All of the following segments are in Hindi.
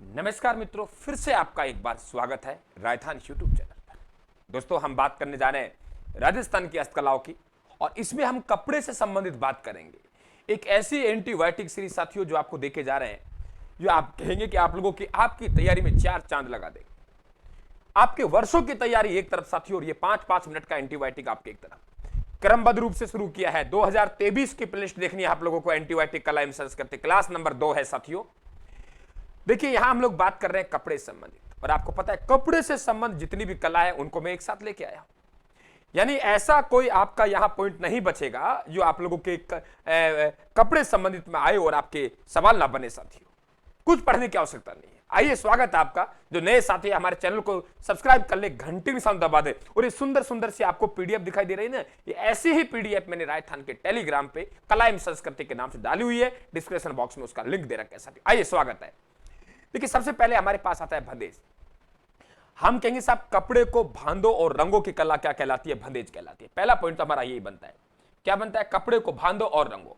नमस्कार मित्रों, फिर से आपका एक बार स्वागत है राजस्थान यूट्यूब चैनल पर। दोस्तों, हम बात करने जा रहे हैं राजस्थान की हस्तकलाओं की और इसमें हम कपड़े से संबंधित बात करेंगे। एक ऐसी एंटीबायोटिक सीरीज साथियों जो आपको देखे जा रहे हैं, जो आप कहेंगे कि आप लोगों की आपकी तैयारी में चार चांद लगा देंगे। आपके वर्षों की तैयारी एक तरफ साथियों, और ये 5-5 मिनट का एंटीबायोटिक आपके एक तरफ क्रमबद्ध रूप से शुरू किया है। 2023 की प्लेलिस्ट देखनी है आप लोगों को। एंटीबायोटिक कला एवं संस्कृति क्लास नंबर 2 है साथियों। देखिए, यहां हम लोग बात कर रहे हैं कपड़े से संबंधित, और आपको पता है कपड़े से संबंधित जितनी भी कला है उनको मैं एक साथ लेके आया हूं। यानी ऐसा कोई आपका यहां पॉइंट नहीं बचेगा जो आप लोगों के कपड़े संबंधित में आए और आपके सवाल ना बने साथियों। कुछ पढ़ने की आवश्यकता नहीं है। आइए, स्वागत है आपका। जो नए साथी हमारे चैनल को सब्सक्राइब कर ले, घंटी निशान दबा दे, और ये सुंदर सुंदर सी आपको पीडीएफ दिखाई दे रही है ना, ये ऐसी ही पीडीएफ मैंने राजस्थान के टेलीग्राम पे कला एवं संस्कृति के नाम से डाली हुई है। डिस्क्रिप्शन बॉक्स में उसका लिंक दे रखा है साथियों। आइए, स्वागत है। देखिए, सबसे पहले हमारे पास आता है बंदेज। हम कहेंगे साहब कपड़े को बांधो और रंगों की कला क्या कहलाती है? बंदेज कहलाती है। पहला पॉइंट तो हमारा यही बनता है। क्या बनता है? कपड़े को बांधो और रंगो।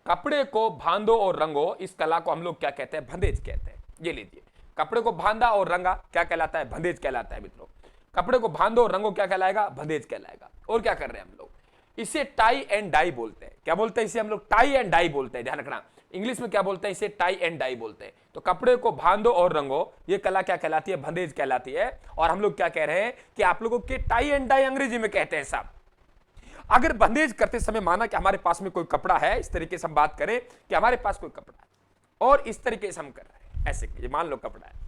कपड़े को बांधो और रंगो, इस कला को हम लोग क्या कहते हैं? बंदेज कहते हैं। ये लीजिए, कपड़े को बांधा और रंगा क्या कहलाता है? बंदेज कहलाता है मित्रों। कपड़े को बांधो और रंगो क्या कहलाएगा? बंदेज कहलाएगा। और क्या कर रहे हैं हम लोग? इसे टाई एंड डाई बोलते हैं। क्या बोलते हैं इसे? हम लोग टाई एंड डाई बोलते हैं। ध्यान रखना, इंग्लिश में क्या बोलते हैं? इसे टाई एंड डाई बोलते हैं। तो कपड़े को बांधो और रंगो, ये कला क्या कहलाती है? बंदेज कहलाती है। और हम लोग क्या कह रहे हैं कि आप लोगों के टाई एंड डाई अंग्रेजी में कहते हैं साहब। अगर बंदेज करते समय माना कि हमारे पास में कोई कपड़ा है, इस तरीके से हम बात करें कि हमारे पास कोई कपड़ा है और इस तरीके से हम कर रहे हैं, ऐसे ये मान लो कपड़ा है।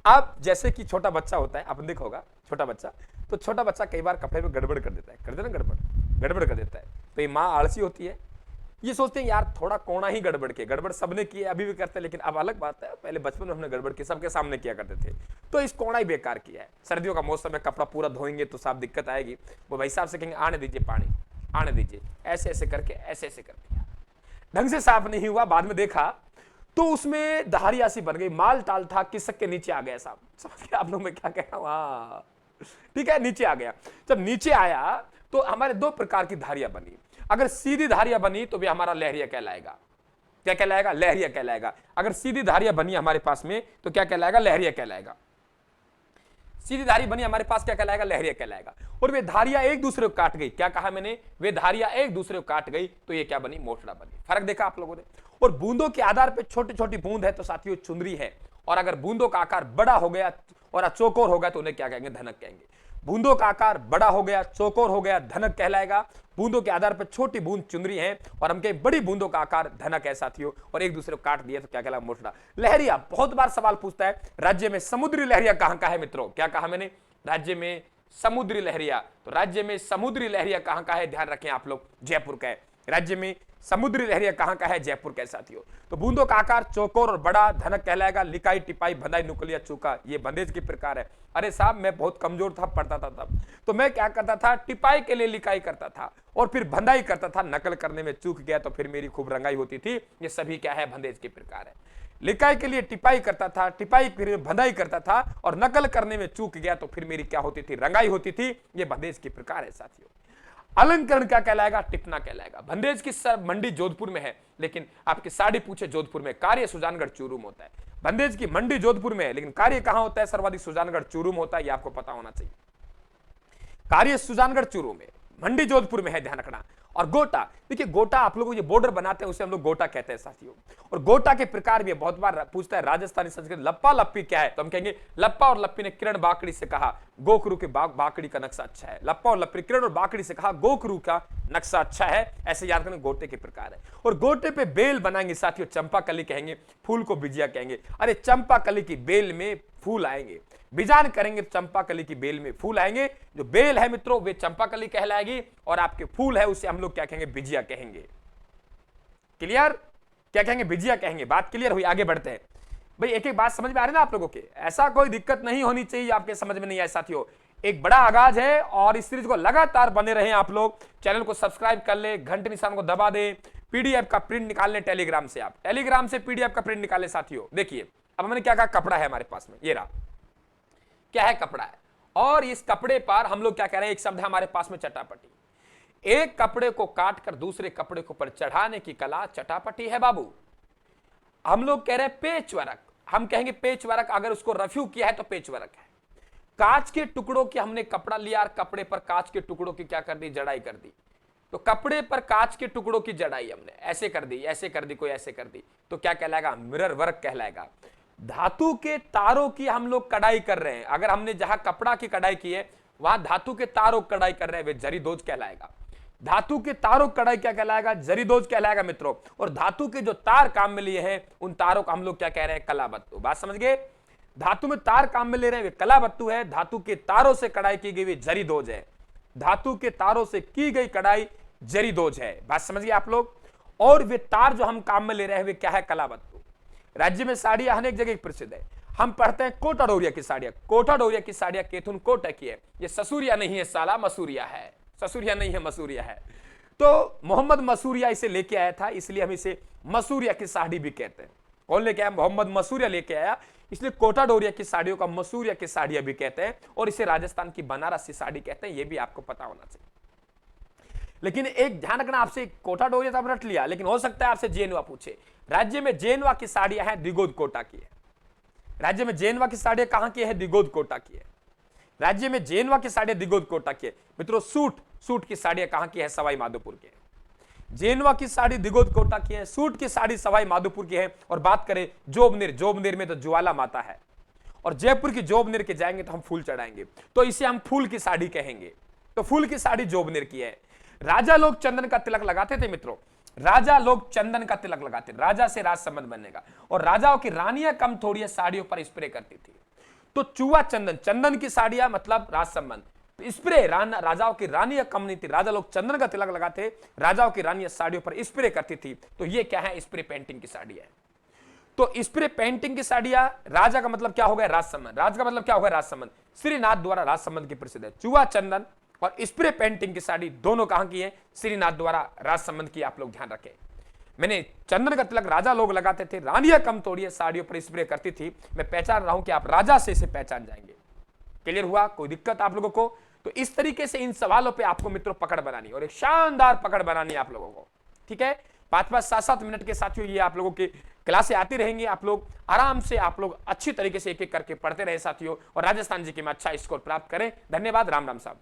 अब जैसे कि छोटा बच्चा होता है, आपने देखा होगा छोटा बच्चा, तो छोटा बच्चा कई बार कपड़े में गड़बड़ कर देता है, कर देना गड़बड़ कर देता है। तो ये माँ आलसी होती है, ये सोचते हैं यार थोड़ा कोना ही गड़बड़ के, गड़बड़ सबने की है, अभी भी करते हैं, लेकिन अब अलग बात है, पहले बचपन में हमने गड़बड़ की सबके सामने किया करते थे, तो इस कोना ही बेकार किया है। सर्दियों का मौसम में कपड़ा पूरा धोएंगे तो साफ दिक्कत आएगी। वो भाई साहब से कहेंगे आने दीजिए पानी, आने दीजिए, ऐसे ऐसे करके ऐसे ऐसे कर दिया, ढंग से साफ नहीं हुआ। बाद में देखा तो उसमें धारिया सी बन गई, माल टाल था, किसक के नीचे आ गया साहब। समझ गए आप लोग मैं क्या कह रहा हूं? हाँ, ठीक है, नीचे आ गया। जब नीचे आया तो हमारे दो प्रकार की धारियां बनी। अगर सीधी धारियां बनी तो भी हमारा लहरिया कहलाएगा। क्या कहलाएगा? लहरिया कहलाएगा। अगर सीधी धारियां बनी हमारे पास में तो क्या कहलाएगा? लहरिया कहलाएगा। सीधी धारी बनी हमारे पास क्या कहलाएगा? लहरिया कहलाएगा। और वे धारियां एक दूसरे को काट गई, क्या कहा मैंने? वे धारियां एक दूसरे को काट गई तो ये क्या बनी? मोटड़ा बनी। फर्क देखा आप लोगों ने? और बूंदों के आधार पर छोटी छोटी बूंद है तो साथियों चुंदरी है, और अगर बूंदों का आकार बड़ा हो गया और चौकोर होगा तो उन्हें क्या कहेंगे? धनक कहेंगे। बूंदों का आकार बड़ा हो गया, चौकोर हो गया, धनक कहलाएगा। बूंदों के आधार पर छोटी बूंद चुंदरी है और हम कहें बड़ी बूंदों का आकार धनक है साथियों, और एक दूसरे को काट दिया तो क्या कहलाएगा? मोटड़ा। लहरिया बहुत बार सवाल पूछता है, राज्य में समुद्री लहरिया कहां का है मित्रों? क्या कहा मैंने? राज्य में समुद्री लहरिया। तो राज्य में समुद्री लहरिया कहां का है? ध्यान रखें आप लोग, जयपुर का है। राज्य में समुद्री लहरिया कहां का है? जयपुर का साथियों। तो बूंदों का आकार चौकोर और बड़ा, धनक कहलाएगा। लिकाई, टिपाई, बंधाई, नुकलिया, चूका, ये बंदेज की प्रकार है। अरे साहब, मैं बहुत कमजोर था, पढ़ता था तब, तो मैं क्या करता था? टिपाई के लिए लिकाई करता था और फिर बंधाई करता था। नकल करने में चूक गया तो फिर मेरी खूब रंगाई होती थी। ये सभी क्या है? बंदेज की प्रकार है। लिकाई के लिए टिपाई करता था, टिपाई फिर बंधाई करता था, और नकल करने में चूक गया तो फिर मेरी क्या होती थी? रंगाई होती थी। ये बंदेज की प्रकार है साथियों। अलंकरण क्या कहलाएगा? टिपना कहलाएगा। बंदेज की मंडी जोधपुर में है, लेकिन आपकी साड़ी पूछे जोधपुर में, कार्य सुजानगढ़ चूरू में होता है। बंदेज की मंडी जोधपुर में है, लेकिन कार्य कहां होता है? सर्वाधिक सुजानगढ़ चूरू में होता है। यह आपको पता होना चाहिए। कार्य सुजानगढ़ चूरू में, मंडी जोधपुर में है, ध्यान रखना। और गोटा, देखिए गोटा आप लोगों ये बॉर्डर बनाते हैं उसे हम लोग गोटा कहते हैं साथियों। और गोटा के प्रकार भी बहुत बार पूछता है राजस्थानी संस्कृत, लप्पा लप्पी क्या है? तो हम कहेंगे लप्पा और लप्पी ने किरण बाकड़ी से कहा गोखरू के बाकड़ी का नक्शा अच्छा है। लप्पा और लप्पी, किरण और बाकड़ी से कहा गोखरू का नक्शा अच्छा है। ऐसे याद करना, गोटे के प्रकार है। और गोटे पे बेल बनाएंगे साथियों, चंपा कली कहेंगे, फूल को बिजिया कहेंगे। अरे चंपा कली की बेल में फूल आएंगे, बिजान करेंगे चंपा कली की बेल में फूल आएंगे। जो बेल है मित्रों वे चंपा कली कहलाएगी, और आपके फूल है उसे हम लोग क्या कहेंगे? बिजिया कहेंगे। क्लियर? क्या कहेंगे? बिजिया कहेंगे। बात क्लियर हुई? आगे बढ़ते हैं भाई। एक एक बात समझ में आ रही है ना आप लोगों के? ऐसा कोई दिक्कत नहीं होनी चाहिए आपके समझ में नहीं आए साथियों। एक बड़ा आगाज है और इस सीरीज को लगातार बने रहे आप लोग। चैनल को सब्सक्राइब कर ले, घंटे निशान को दबा दे, पीडीएफ का प्रिंट निकाल ले टेलीग्राम से। आप टेलीग्राम से पीडीएफ का प्रिंट निकाले साथियों। देखिए अब हमने क्या कहा? कपड़ा है हमारे पास में, ये रहा। क्या है? कपड़ा है। और इस कपड़े पर हम लोग क्या कह रहे हैं? एक शब्द है हमारे पास में चटापटी। एक कपड़े को काटकर दूसरे कपड़े को पर चढ़ाने की कला चटापटी है बाबू। हम लोग कह रहे हैं पेच वर्क। हम कहेंगे पेच वर्क, अगर उसको रफ्यू किया है तो पेच वर्क है। कांच के टुकड़ों की हमने कपड़ा लिया और कपड़े पर कांच के टुकड़ों की क्या कर दी, जड़ाई कर दी। तो कपड़े पर कांच के टुकड़ों की जड़ाई हमने ऐसे कर दी, ऐसे कर दी, कोई ऐसे कर दी, तो क्या कहलाएगा, मिरर वर्क कहलाएगा। धातु के तारों की हम लोग कढ़ाई कर रहे हैं, अगर हमने जहां कपड़ा की कढ़ाई की है वहां धातु के तारों की कढ़ाई कर रहे हैं, वे जरीदोज कहलाएगा। धातु के तारों की कढ़ाई क्या कहलाएगा, जरीदोज कहलाएगा मित्रों। और धातु के जो तार काम में लिए हैं उन तारों को हम लोग क्या कह रहे हैं, कलाबत्तु। बात समझ गए, धातु में तार काम में ले रहे हैं वे कलाबत्तु है, धातु के तारों से कढ़ाई की गई जरीदोज है, धातु के तारों से की गई कढ़ाई जरीदोज है। बात समझिए आप लोग। और वे तार जो हम काम में ले रहे हैं वे क्या है, कलाबत्तु। राज्य में साड़ियां अनेक जगह प्रसिद्ध है। हम पढ़ते हैं कोटा डोरिया की साड़ियां, कोटा डोरिया की साड़ियां केथुन कोटा की है, ये ससुरिया नहीं है साला, मसूरिया है, ससुरिया नहीं है मसूरिया है। तो मोहम्मद मसूरिया इसे लेके आया था, इसलिए हम इसे मसूरिया की साड़ी भी कहते हैं। कौन लेके आया, मोहम्मद मसूरिया लेके आया, इसलिए कोटा डोरिया की साड़ियों का मसूरिया की साड़ियां भी कहते हैं, और इसे राजस्थान की बनारसी साड़ी कहते हैं, यह भी आपको पता होना चाहिए। लेकिन एक ध्यान रखना, आपसे कोटा डोरिया तो आप रट लिया, लेकिन हो सकता है आपसे जेनवा पूछे। राज्य में जेनवा की साड़ियां हैं, दिगोद कोटा की है। राज्य में जेनवा की साड़ियां कहां की है, दिगोद कोटा की है। राज्य में जेनवा की साड़ियां दिगोद कोटा की है। मित्रों सूट की साड़ियां कहां की है, सवाई माधोपुर की है। जेनवा की साड़ी दिगोद कोटा की है, सूट की साड़ी सवाई माधोपुर की है। और बात करें जोबनेर में तो ज्वाला माता है, और जयपुर की जोबनेर के जाएंगे तो हम फूल चढ़ाएंगे, तो इसे हम फूल की साड़ी कहेंगे। तो फूल की साड़ी जोबनेर की है। राजा लोग चंदन का तिलक लगाते थे मित्रों, राजा लोग चंदन का तिलक लगाते, राजा से राज संबंध बनने का। और राजाओं की रानियां कम थोड़ी साड़ियों पर स्प्रे करती थी। तो चूहा चंदन की साड़ियां मतलब राज संबंध, स्प्रे राजाओं की रानियां कम नहीं थी, राजा लोग चंदन का तिलक लगाते, राजाओं की रानियां साड़ियों पर स्प्रे करती थी। तो ये क्या है, स्प्रे पेंटिंग की साड़ी है। तो स्प्रे पेंटिंग की साड़ियां, राजा का मतलब क्या हो गया, राज संबंध, राज का मतलब क्या हो गया, राज संबंध। श्रीनाथ द्वारा राज संबंध की प्रसिद्ध है। चूहा चंदन और स्प्रे पेंटिंग की साड़ी दोनों कहां की है, श्रीनाथ द्वारा राज संबंध की। आप लोग ध्यान रखें, मैंने चंदन का तिलक राजा लोग लगाते थे, रानियां कम तोड़िए साड़ियों पर स्प्रे करती थी। मैं पहचान रहा हूं कि आप राजा से इसे पहचान जाएंगे। क्लियर हुआ, कोई दिक्कत आप लोगों को? तो इस तरीके से इन सवालों पे आपको मित्रों पकड़ बनानी, और एक शानदार पकड़ बनानी आप लोगों को। ठीक है, 5-5, 7-7 मिनट के साथियों ये आप लोगों की क्लासें आती रहेंगी। आप लोग आराम से, आप लोग अच्छी तरीके से एक एक करके पढ़ते रहे साथियों, और राजस्थान जी के में अच्छा स्कोर प्राप्त करें। धन्यवाद, राम राम साहब।